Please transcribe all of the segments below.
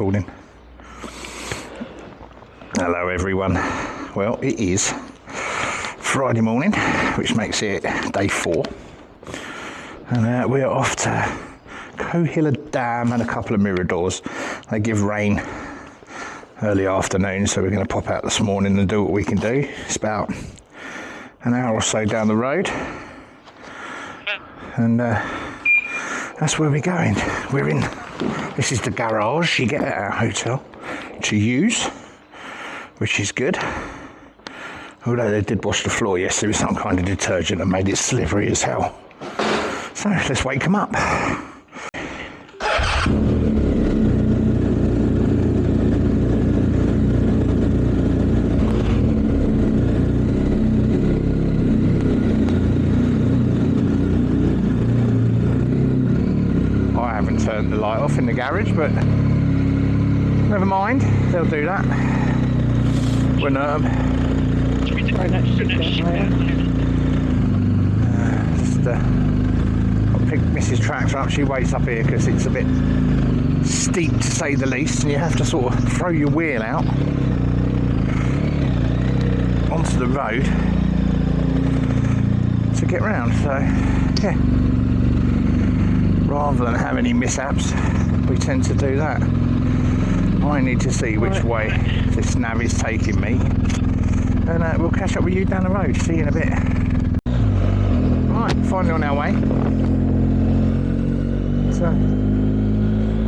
recording. Hello everyone. Well, it is Friday morning, which makes it day 4. And we're off to Cohilla Dam and a couple of miradors. They give rain early afternoon, so we're going to pop out this morning and do what we can do. It's about an hour or so down the road. And that's where we're going. This is the garage you get at our hotel to use, which is good. Although they did wash the floor yesterday with some kind of detergent and made it slippery as hell. So let's wake them up. I haven't turned the light off in the garage, but never mind, they'll do that. When I'll pick Mrs. Tractor up. She waits up here because it's a bit steep to say the least, and you have to sort of throw your wheel out onto the road to get round. So yeah, rather than have any mishaps, we tend to do that. I need to see which way this nav is taking me, and we'll catch up with you down the road. See you in a bit. Right, finally on our way.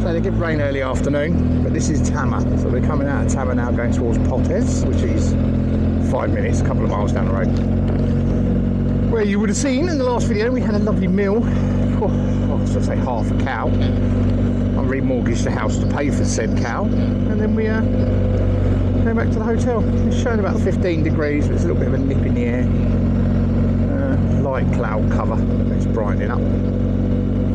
So they give rain early afternoon, but this is Tama, so we're coming out of Tama now, going towards Potes, which is 5 minutes, a couple of miles down the road. Where you would have seen in the last video, we had a lovely meal. Let's say half a cow. I remortgaged the house to pay for said cow, and then we came back to the hotel. It's showing about 15 degrees, but it's a little bit of a nip in the air. Light cloud cover, it's brightening up.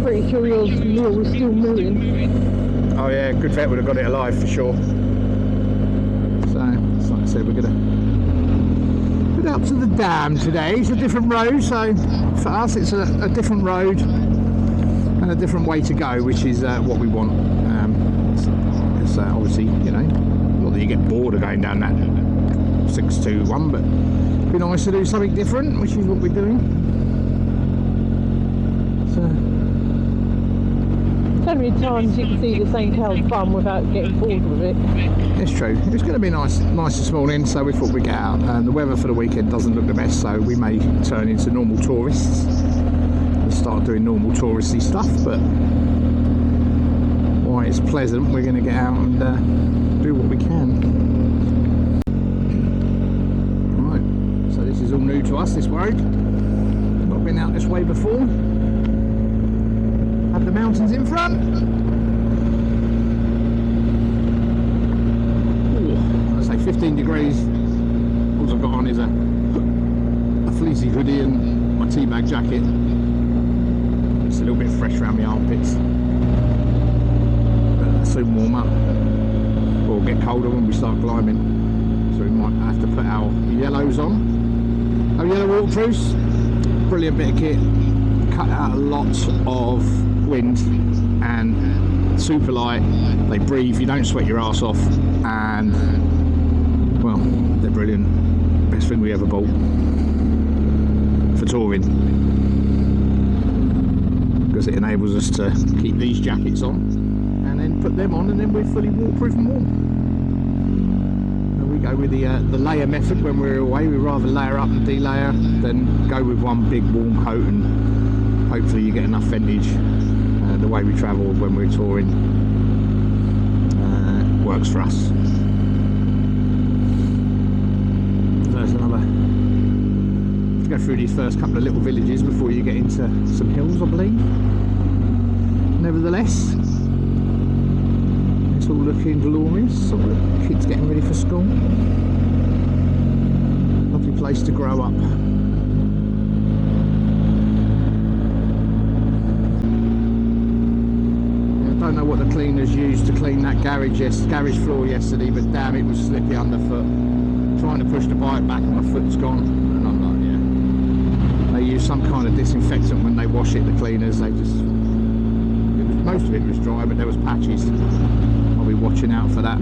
Pretty sure your meal was still moving. Oh yeah, good vet would have got it alive for sure. So, like I said, we're going to head up to the dam today. It's a different road, so for us it's a different road and a different way to go, which is what we want. It's obviously, you know, not that you get bored of going down that 621, but it'd be nice to do something different, which is what we're doing. So many times you can see the same cow's bum without getting bored with it. It's true. It was going to be nice this morning, so we thought we'd get out. And the weather for the weekend doesn't look the best, so we may turn into normal tourists and start doing normal touristy stuff. But while it's pleasant, we're going to get out and do what we can. Right. So this is all new to us. This road. Not been out this way before. Have the mountains in front. Ooh, I say 15 degrees. All I've got on is a fleecy hoodie and my tea bag jacket. It's a little bit fresh around the armpits, but that'll soon warm up or get colder when we start climbing. So we might have to put our yellows on. Our yellow waterproofs, brilliant bit of kit. Cut out a lot of wind and super light. They breathe, you don't sweat your ass off, and well, they're brilliant. Best thing we ever bought for touring, because it enables us to keep these jackets on and then put them on, and then we're fully waterproof and warm. And we go with the layer method when we're away. We rather layer up and delayer than go with one big warm coat, and hopefully you get enough ventage. The way we travel when we're touring works for us. So there's another. To go through these first couple of little villages before you get into some hills, I believe. Nevertheless, it's all looking glorious. All the kids getting ready for school. Lovely place to grow up. I don't know what the cleaners used to clean that garage floor yesterday, but damn, it was slippy underfoot. Trying to push the bike back and my foot's gone, and I'm like, yeah. They use some kind of disinfectant when they wash it, the cleaners. Most of it was dry, but there was patches. I'll be watching out for that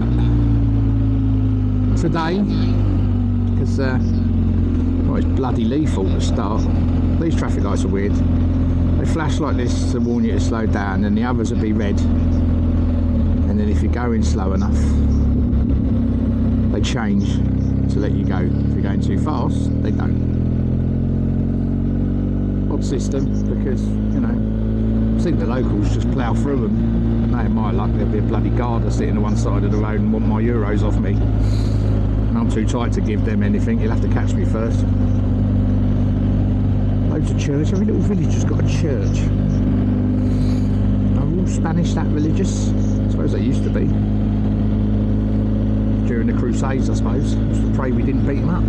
today, because well, it's bloody lethal to start. These traffic lights are weird. They flash like this to warn you to slow down, and the others will be red, and then if you're going slow enough they change to let you go. If you're going too fast they don't. Odd system, because you know, I think the locals just plough through them. No, in my luck there'll be a bloody garda sitting on one side of the road and want my euros off me, and I'm too tight to give them anything. You'll have to catch me first. Loads of church. Every little village has got a church. Are all Spanish that religious? I suppose they used to be. During the Crusades, I suppose. Just to pray we didn't beat them up.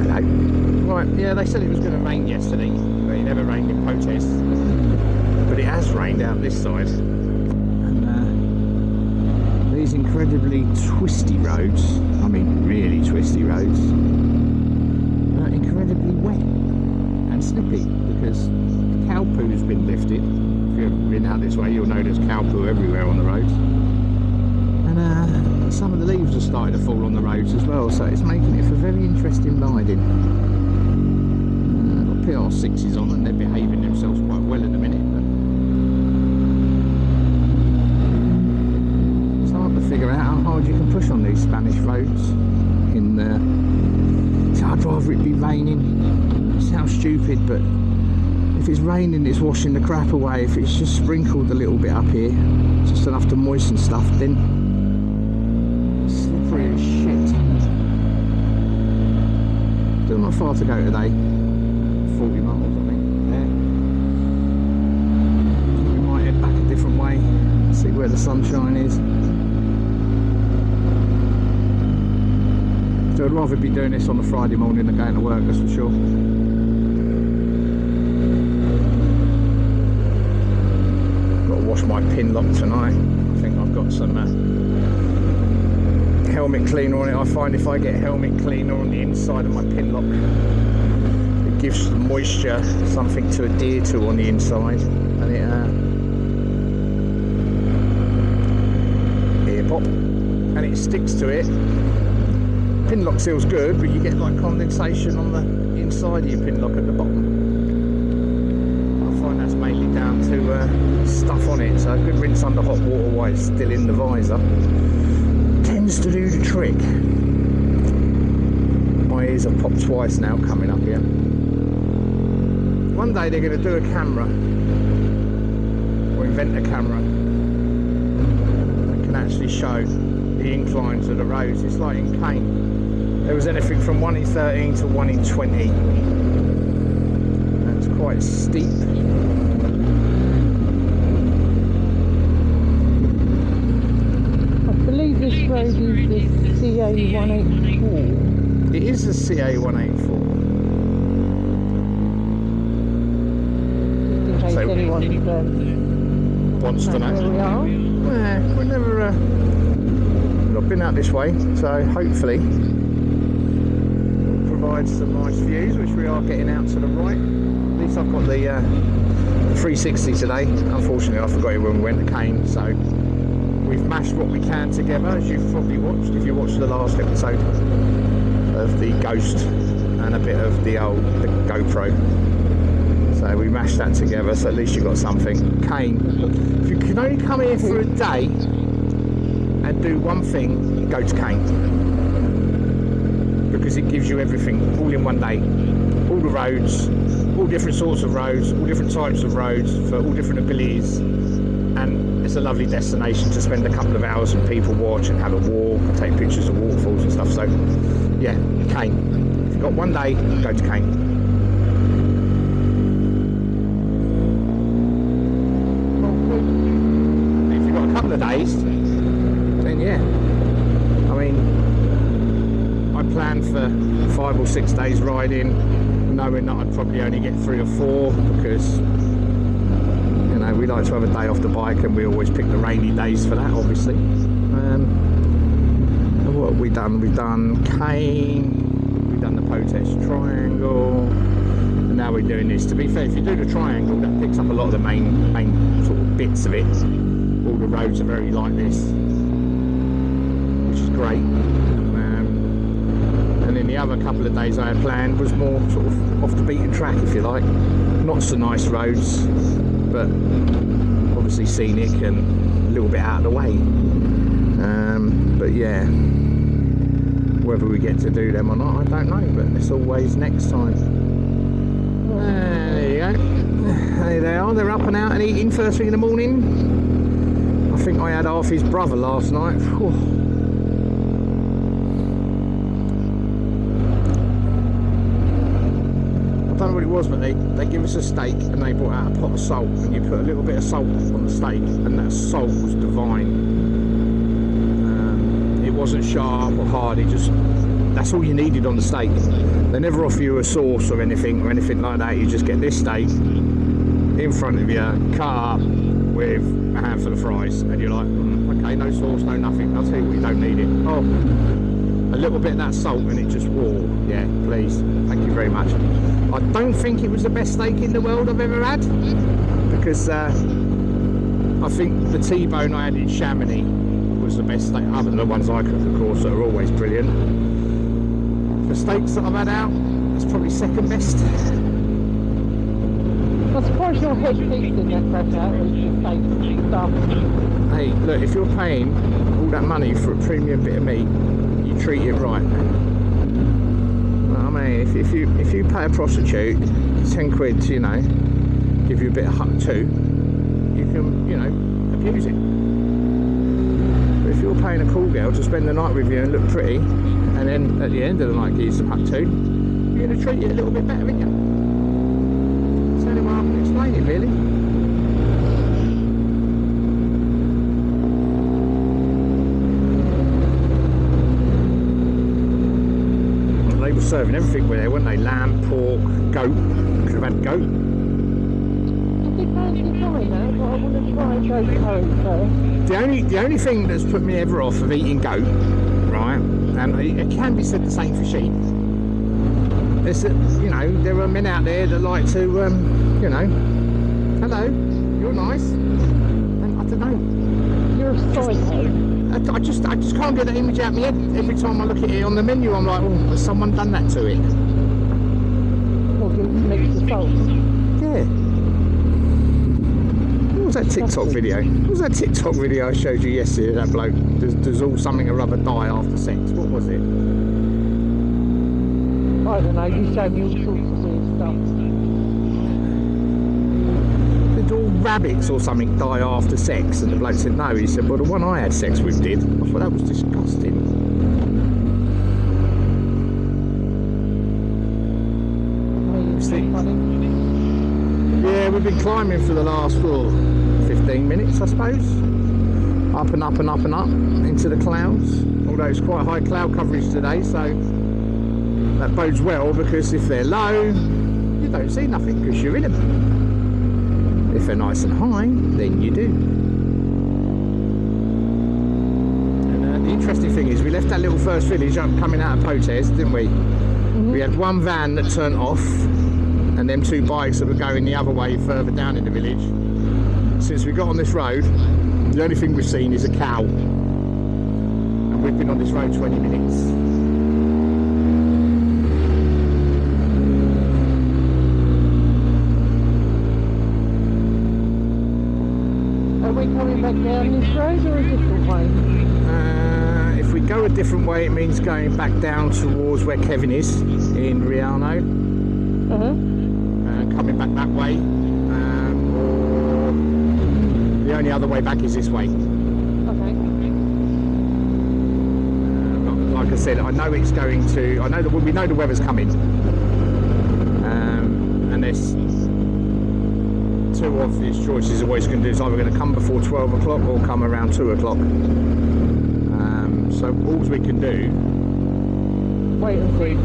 Hello. Right, yeah, they said it was going to rain yesterday, but it never rained in Potes. But it has rained out this side. These incredibly twisty roads, I mean really twisty roads, are incredibly wet and slippy because the cow poo's been lifted. If you've been out this way you'll know there's cow poo everywhere on the roads, and some of the leaves are starting to fall on the roads as well, so it's making it for very interesting riding. Got PR6s on and they're behaving themselves quite well at the minute. Figure out how hard you can push on these Spanish roads. So I'd rather it be raining. It sounds stupid, but if it's raining it's washing the crap away. If it's just sprinkled a little bit up here, just enough to moisten stuff, then it's slippery as shit. Still not far to go today. 40 miles I think. Yeah. We might head back a different way, see where the sunshine is. So I'd rather be doing this on a Friday morning than going to work, that's for sure. Got to wash my pin lock tonight. I think I've got some helmet cleaner on it. I find if I get helmet cleaner on the inside of my pin lock, it gives the moisture something to adhere to on the inside, and it ear pop, and it sticks to it. Pin lock seal's good, but you get like condensation on the inside of your pin lock at the bottom. I find that's mainly down to stuff on it, so a good rinse under hot water while it's still in the visor tends to do the trick. My ears have popped twice now coming up here. One day they're going to do a camera, or invent a camera that can actually show the inclines of the roads. It's like in Cane. There was anything from 1 in 13 to 1 in 20. That's quite steep. I believe this road is the CA184. It is the CA184. Just in case So, anyone wants to know. where we are. Yeah, we're never not been out this way, so hopefully we'll provide some nice views, which we are getting out to the right. At least I've got the 360 today. Unfortunately I forgot it when we went to Cane, so we've mashed what we can together, as you've probably watched if you watched the last episode of the Ghost and a bit of the GoPro. So we mashed that together, so at least you've got something. Cane. If you can only come here for a day and do one thing, go to Cane. Because it gives you everything, all in one day. All the roads, all different sorts of roads, all different types of roads, for all different abilities. And it's a lovely destination to spend a couple of hours and people watch and have a walk and take pictures of waterfalls and stuff. So, yeah, Cane. If you've got one day, go to Cane. Days, then yeah, I mean, I planned for 5 or 6 days riding, knowing that I'd probably only get 3 or 4, because you know we like to have a day off the bike, and we always pick the rainy days for that, obviously. What have we done? We've done Cane, we've done the Potes Triangle, now we're doing this. To be fair, if you do the triangle, that picks up a lot of the main sort of bits of it. All the roads are very like this, which is great. And then the other couple of days I had planned was more sort of off the beaten track, if you like. Not so nice roads, but obviously scenic and a little bit out of the way. But yeah, whether we get to do them or not, I don't know, but it's always next time. There you go. There they are, they're up and out and eating first thing in the morning. I think I had half his brother last night. Whew. I don't know what it was, but they give us a steak and they brought out a pot of salt, and you put a little bit of salt on the steak, and that salt was divine. It wasn't sharp or hard, it just, that's all you needed on the steak. They never offer you a sauce or anything like that. You just get this steak in front of you, cut up with a handful of fries, and you're like, okay, no sauce, no nothing. I'll tell you what, you don't need it. Oh, a little bit of that salt and it just, whoa, yeah, please, thank you very much. I don't think it was the best steak in the world I've ever had, because I think the T-bone I had in Chamonix was the best steak, other than the ones I cook, of course, that are always brilliant. The steaks that I've had out, it's probably second best. I'm surprised your head fixed in that fresh out with your steak and stuff. Hey, look, if you're paying all that money for a premium bit of meat, you treat it right. I mean, if you pay a prostitute 10 quid to, you know, give you a bit of hut too, you can, you know, abuse it. But if you're paying a cool girl to spend the night with you and look pretty, and then at the end of the night give you some hut too, you're going to treat it a little bit better, aren't you? That's the only way I can explain it, really. They were serving everything with there, weren't they? Lamb, pork, goat. Could have had goat. I did fancy trying that, but I want to try goat curry first. The only thing that's put me ever off of eating goat, right, and it can be said the same for sheep, is that, you know, there are men out there that like to, you know, hello, you're nice, and I don't know. You're a psycho. I just can't get that image out of my head. Every time I look at it on the menu, I'm like, oh, has someone done that to it? Or give it some extra salt. Yeah. What was that TikTok video? What was that TikTok video I showed you yesterday? That bloke does all something or other die after sex. What was it? I don't know. You showed me all sorts of weird stuff. Did all rabbits or something die after sex? And the bloke said no. He said, well, the one I had sex with did. I thought that was disgusting. Yeah, we've been climbing for the last 15 minutes, I suppose. Up and up and up and up into the clouds. Although it's quite high cloud coverage today, so that bodes well, because if they're low, you don't see nothing because you're in them. If they're nice and high, then you do. And the interesting thing is, we left that little first village up coming out of Potes, didn't we? Mm-hmm. We had one van that turned off, and them two bikes that were going the other way further down in the village. Since we got on this road, the only thing we've seen is a cow, and we've been on this road 20 minutes. Are we coming back down this road or a different way? If we go a different way, it means going back down towards where Kevin is in Riano. Coming back that way, or the only other way back is this way. Okay. Like I said, I know it's going to. I know that we know the weather's coming, and there's two obvious choices of what it's going to do. It's either going to come before 12 o'clock or come around 2 o'clock. So all we can do. Wait and see.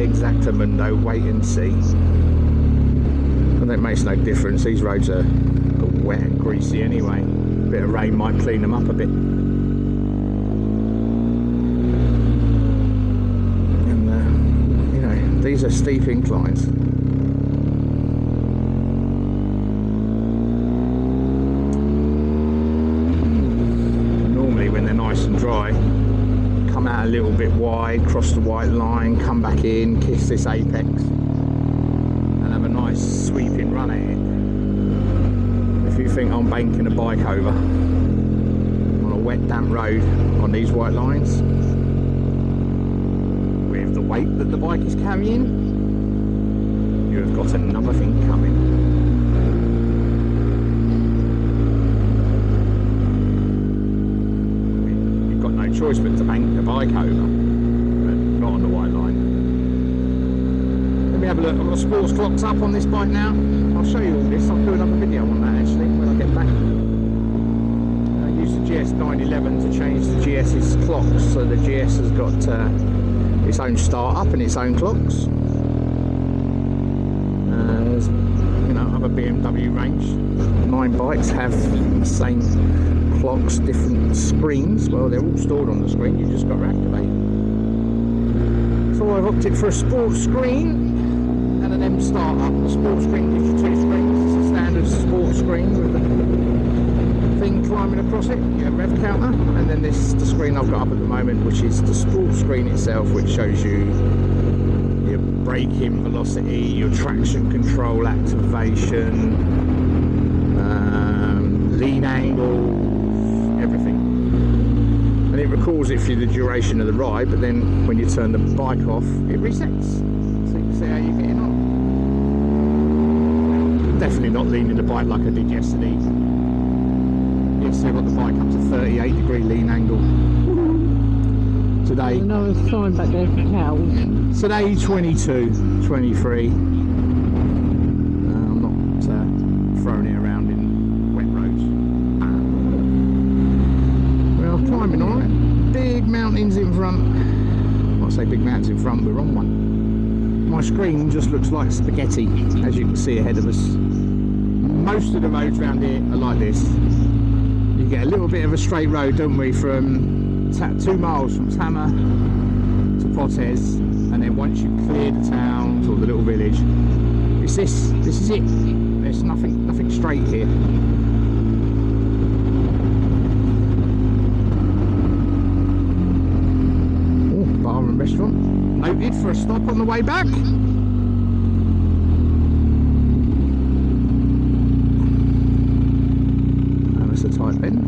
Exactamundo, wait and see. And that makes no difference. These roads are wet and greasy anyway. A bit of rain might clean them up a bit. And you know, these are steep inclines. come out a little bit wide, cross the white line, come back in, kiss this apex, and have a nice sweeping run at it. If you think I'm banking a bike over on a wet, damp road on these white lines, with the weight that the bike is carrying, you have got another thing coming. Choice but to bank the bike over, but not on the white line. Let me have a look. I've got sports clocks up on this bike now. I'll show you all this. I'll do another video on that actually when I get back. I use the GS 911 to change the GS's clocks, so the GS has got its own start up and its own clocks. There's, you know, other BMW range. 9 bikes have the same clocks, different screens. Well, they're all stored on the screen, you just got to activate. So I've opted for a sports screen and an M start up. The sports screen gives you 2 screens. It's a standard sports screen with the thing climbing across it, your rev counter, and then this the screen I've got up at the moment, which is the sports screen itself, which shows you your braking velocity, your traction control activation, lean angle, everything, and it records it for the duration of the ride, but then when you turn the bike off it resets, so you can see how you're getting on. Definitely not leaning the bike like I did yesterday. Yesterday I got the bike up to 38-degree lean angle. Today, another sign back there for cows. Today 22, 23. I'm not throwing it around in wet roads. Climbing alright, big mountains in front. Well, I say big mountains in front, we're on one. My screen just looks like spaghetti, as you can see ahead of us. Most of the roads around here are like this. You get a little bit of a straight road, don't we, from 2 miles from Tama to Potes, and then once you clear the town or the little village, it's this is it. There's nothing straight here. Restaurant noted for a stop on the way back. That was a tight bend.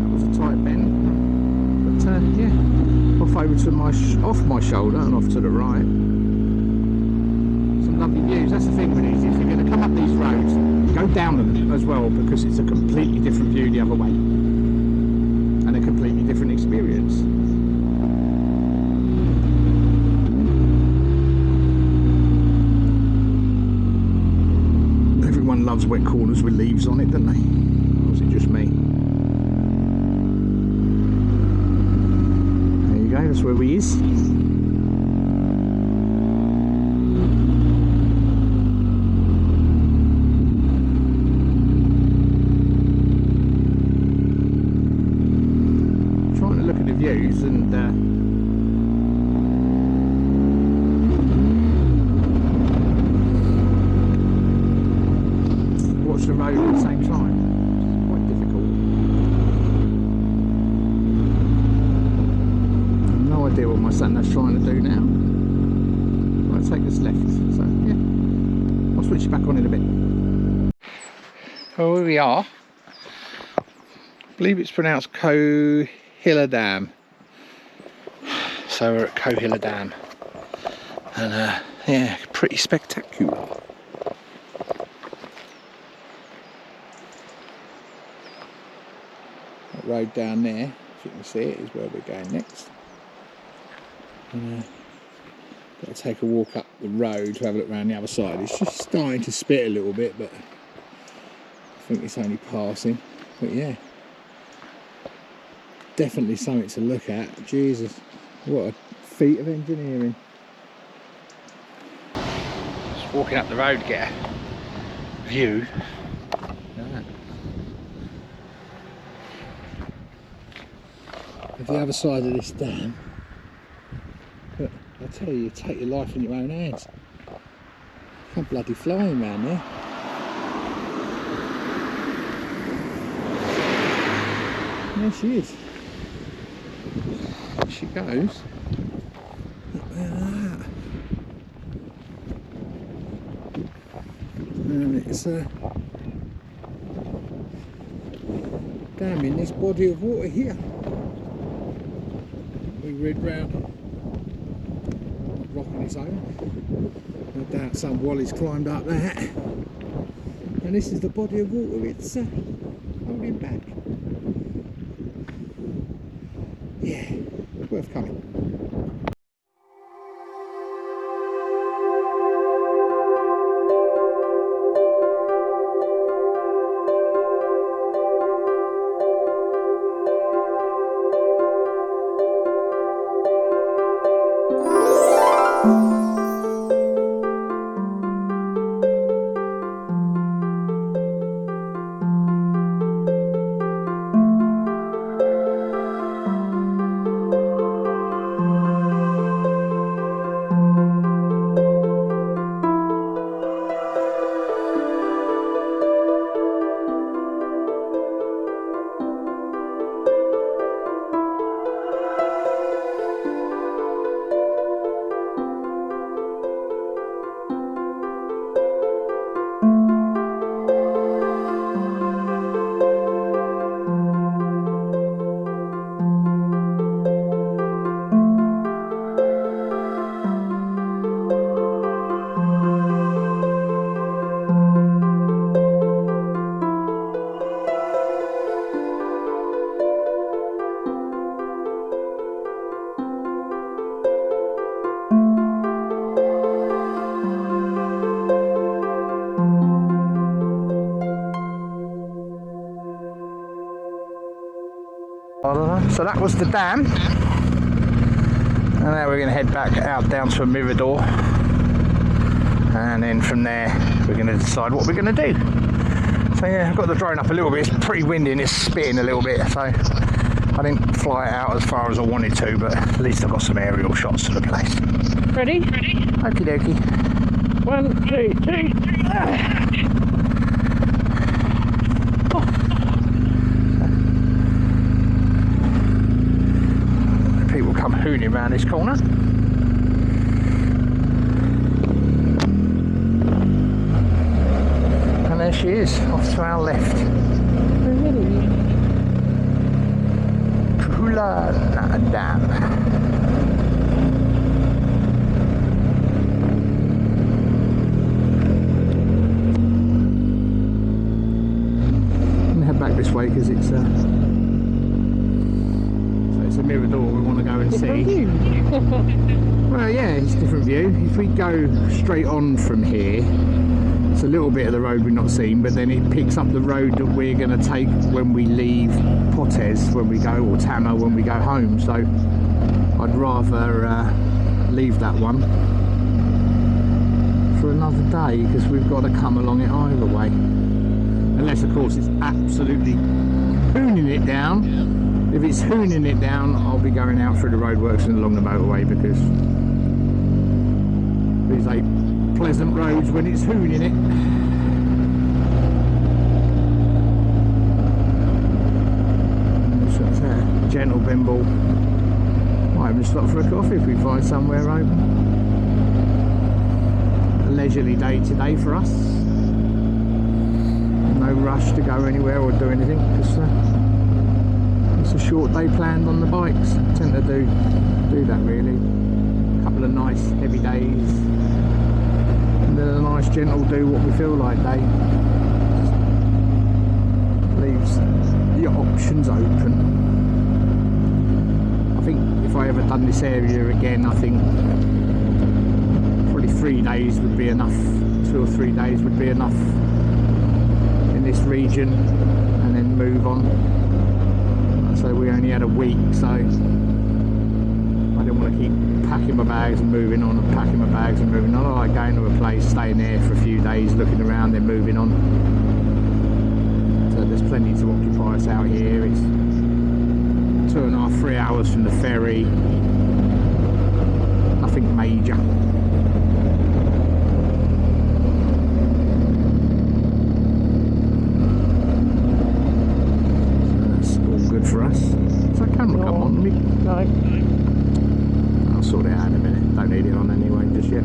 That was a tight bend, but yeah, off over to off my shoulder and off to the right. Some lovely views. That's the thing with these, if you're going to come up these roads, go down them as well, because it's a completely different view the other way and a completely different experience. Everyone loves wet corners with leaves on it, don't they? Or is it just me? There you go, that's where we is. Trying to look at the views and watch the road at the same time. It's quite difficult. I've no idea what my sat-nav's trying to do now. Right, take this left. So yeah, I'll switch it back on in a bit. Oh, here we are. I believe it's pronounced Cohilla Dam. So we're at Cohilla Dam, and yeah, pretty spectacular. That road down there, if you can see it, is where we're going next. And got to take a walk up the road to have a look around the other side. It's just starting to spit a little bit, but I think it's only passing. But yeah, definitely something to look at. Jesus, what a feat of engineering. Just walking up the road to get a view. Of the other side of this dam. But I tell you, take your life in your own hands. I'm bloody flying around there. There she is. She goes. And it's a dam in this body of water here. We read round, rocking its own. No doubt some wally's climbed up that. And this is the body of water it's holding back. Yeah, worth coming. So that was the dam, and now we're going to head back out down to a Mirador, and then from there we're going to decide what we're going to do. So yeah, I've got the drone up a little bit. It's pretty windy and it's spitting a little bit, so I didn't fly it out as far as I wanted to, but at least I've got some aerial shots of the place. Ready? Okie dokie. 1, 2, 3. People come hooning around this corner. And there she is, off to our left. Really? Cohilla Dam. I'm gonna head back this way because it's a Mirador we want to go and Different see. view. Well, yeah, it's a different view. If we go straight on from here, it's a little bit of the road we've not seen, but then it picks up the road that we're going to take when we leave Potes when we go, or Tama when we go home. So I'd rather leave that one for another day, because we've got to come along it either way. Unless, of course, it's absolutely hooning it down. If it's hooning it down, I'll be going out through the roadworks and along the motorway, because these ain't pleasant roads when it's hooning it. So it's a gentle bimble. Might even stop for a coffee if we find somewhere open. A leisurely day today for us. No rush to go anywhere or do anything, because it's a short day planned on the bikes. I tend to do that really. A couple of nice heavy days, and then a nice gentle do what we feel like day. Just leaves the options open. I think if I ever done this area again, I think probably 3 days would be enough. 2 or 3 days would be enough in this region, and then move on. So we only had a week, so I didn't want to keep packing my bags and moving on, and packing my bags and moving on. I like going to a place, staying there for a few days, looking around, then moving on. So there's plenty to occupy us out here. It's 2.5, 3 hours from the ferry. Nothing major. For us, so Camera come on, me. No. I'll sort it out in a minute. Don't need it on anyway just yet.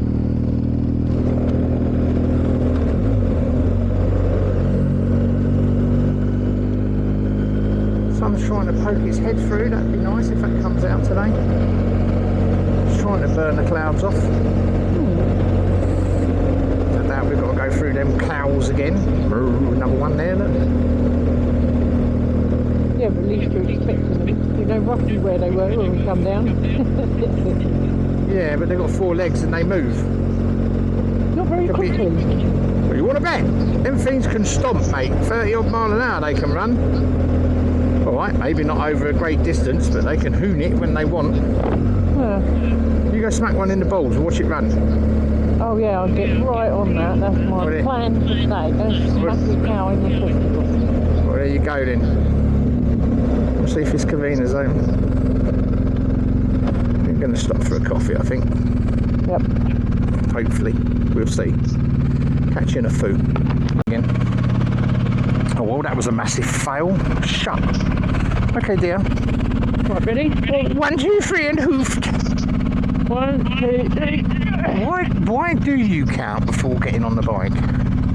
Sun's trying to poke his head through. That'd be nice if that comes out today. It's trying to burn the clouds off. So now we've got to go through them clouds again. Another one there, look. Yeah, but at least you're expecting them. You know roughly where they were when we come down. Yeah, but they've got 4 legs and they move. Not very quickly. What do you want to bet? Them things can stomp, mate. 30 odd mile an hour they can run. Alright, maybe not over a great distance, but they can hoon it when they want. You go smack one in the balls and watch it run. Oh yeah, I'll get right on that. That's my plan for today. Go smack it now in the festival. Well, there you go then. We'll see if it's Cavina's home. We're going to stop for a coffee, I think. Yep. Hopefully. We'll see. Catch you in a food again. Oh well, that was a massive fail. Shut. Okay, dear. Right, ready? 1, 2, 3 and hoofed. 1, 2, 3. Why do you count before getting on the bike?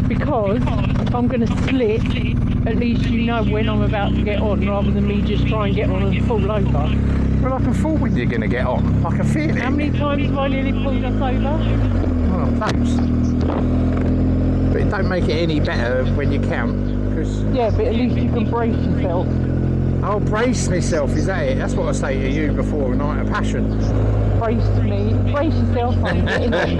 Because if I'm going to slip, at least you know when I'm about to get on, rather than me just try and get on and fall over. Well, I can feel when you're going to get on. I can feel it. How many times have I nearly pulled us over? Oh, thanks. But it don't make it any better when you count. Cause Yeah, but at least you can brace yourself. I'll brace myself, is that it? That's what I say to you before a night of passion. Brace yourself, I'm getting on.